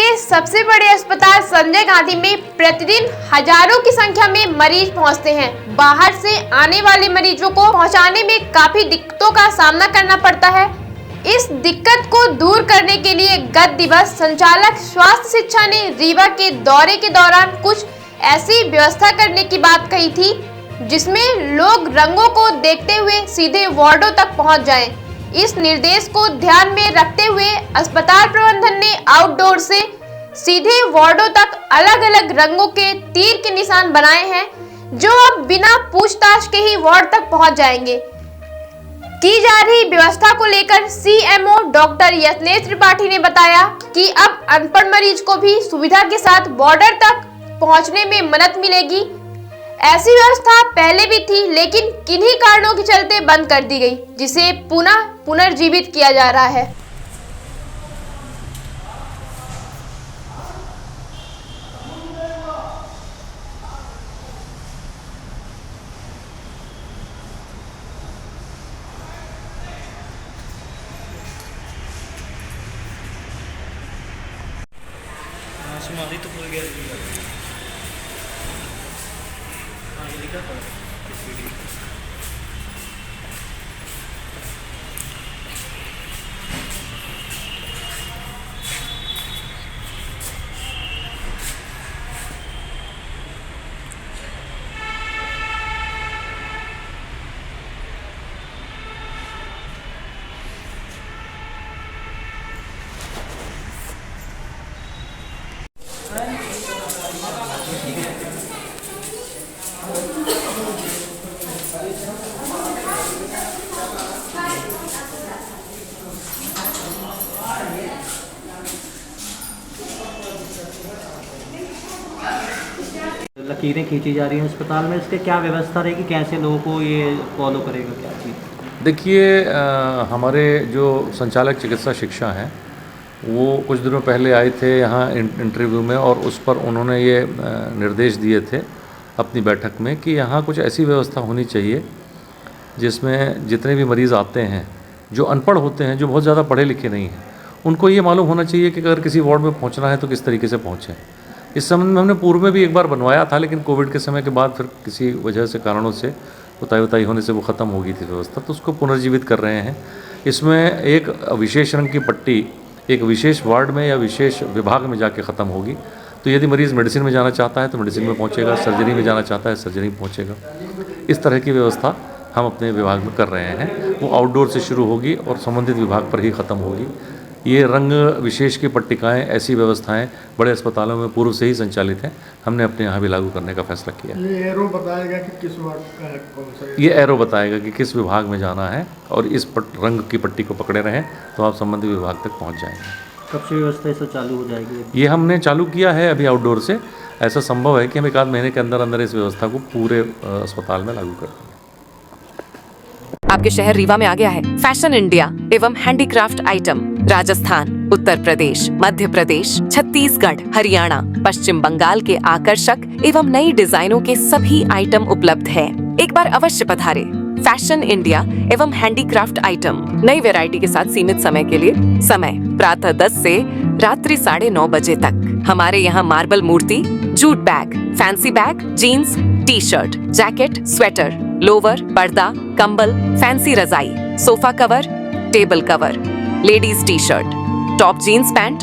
के सबसे बड़े अस्पताल संजय गांधी में प्रतिदिन हजारों की संख्या में मरीज पहुंचते हैं। बाहर से आने वाले मरीजों को पहुंचाने में काफी दिक्कतों का सामना करना पड़ता है। इस दिक्कत को दूर करने के लिए गत दिवस संचालक स्वास्थ्य शिक्षा ने रीवा के दौरे के दौरान कुछ ऐसी व्यवस्था करने की बात कही थी जिसमें लोग रंगों को देखते हुए सीधे वार्डों तक पहुंच जाएं। इस निर्देश को ध्यान में रखते हुए अस्पताल प्रबंधन ने आउटडोर से सीधे वार्डों तक अलग अलग रंगों के तीर के निशान बनाए हैं, जो अब बिना पूछताछ के ही वार्ड तक पहुंच जाएंगे। की जा रही व्यवस्था को लेकर सीएमओ डॉक्टर यत्नेश त्रिपाठी ने बताया कि अब अनपढ़ मरीज को भी सुविधा के साथ बॉर्डर तक पहुंचने में मदद मिलेगी। ऐसी व्यवस्था पहले भी थी, लेकिन किन्हीं कारणों के चलते बंद कर दी गई, जिसे पुनर्जीवित किया जा रहा है। समाधि तो खुल गया। लकीरें खींची जा रही हैं अस्पताल में, इसके क्या व्यवस्था रहेगी, कैसे लोगों को ये फॉलो करेगा, क्या चीज़? देखिए, हमारे जो संचालक चिकित्सा शिक्षा हैं वो कुछ दिनों पहले आए थे यहाँ इंटरव्यू में, और उस पर उन्होंने ये निर्देश दिए थे अपनी बैठक में कि यहाँ कुछ ऐसी व्यवस्था होनी चाहिए जिसमें जितने भी मरीज़ आते हैं जो अनपढ़ होते हैं, जो बहुत ज़्यादा पढ़े लिखे नहीं हैं, उनको ये मालूम होना चाहिए कि अगर किसी वार्ड में पहुँचना है तो किस तरीके से पहुँचें। इस संबंध में हमने पूर्व में भी एक बार बनवाया था, लेकिन कोविड के समय के बाद फिर किसी वजह से, कारणों से उताई होने से वो ख़त्म हो गई थी व्यवस्था, तो उसको पुनर्जीवित कर रहे हैं। इसमें एक विशेष रंग की पट्टी एक विशेष वार्ड में या विशेष विभाग में जाके ख़त्म होगी, तो यदि मरीज़ मेडिसिन में जाना चाहता है तो मेडिसिन में पहुँचेगा, सर्जरी में जाना चाहता है सर्जरी में पहुँचेगा। इस तरह की व्यवस्था हम अपने विभाग में कर रहे हैं। वो आउटडोर से शुरू होगी और संबंधित विभाग पर ही ख़त्म होगी। ये रंग विशेष की पट्टिकाएँ, ऐसी व्यवस्थाएं बड़े अस्पतालों में पूर्व से ही संचालित हैं, हमने अपने यहाँ भी लागू करने का फैसला किया। ये एरो बताएगा कि किस वार्ड का है, कौन सा? ये एरो बताएगा कि किस विभाग में जाना है, और इस रंग की पट्टी को पकड़े रहें तो आप संबंधित विभाग तक पहुँच जाएंगे। कब से व्यवस्था ऐसा चालू हो जाएगी? ये हमने चालू किया है अभी आउटडोर से। ऐसा संभव है कि हम 1 आध महीने के अंदर अंदर इस व्यवस्था को पूरे अस्पताल में लागू कर देंगे। आपके शहर रीवा में आ गया है फैशन इंडिया एवं हैंडीक्राफ्ट आइटम। राजस्थान, उत्तर प्रदेश, मध्य प्रदेश, छत्तीसगढ़, हरियाणा, पश्चिम बंगाल के आकर्षक एवं नई डिजाइनों के सभी आइटम उपलब्ध है। एक बार अवश्य पधारे। फैशन इंडिया एवं हैंडीक्राफ्ट आइटम, नई वैरायटी के साथ सीमित समय के लिए। समय प्रातः 10 से रात्रि 9:30 बजे तक। हमारे यहाँ मार्बल मूर्ति, jute bag, fancy bag, jeans, T shirt, jacket, sweater, lower, पर्दा, कंबल, फैंसी रजाई, sofa cover, table cover, ladies T shirt, top jeans pant,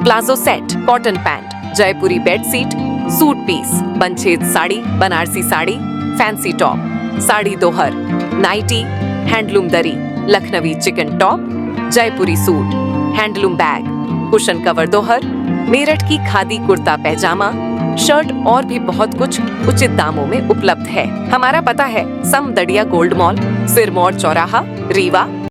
palazzo set, cotton pant, Jaipuri bed sheet, suit piece, बंछेद साड़ी, बनारसी साड़ी, फैंसी टॉप, साड़ी दोहर, nightie, handloom दरी, Lucknowi chikan top, Jaipuri suit, handloom bag, cushion cover दोहर, मेरठ की खादी कुर्ता पैजामा, shirt और भी बहुत कुछ उचित दामों में उपलब्ध है। हमारा पता है समदड़िया गोल्ड मॉल, सिरमौर चौराहा, रीवा।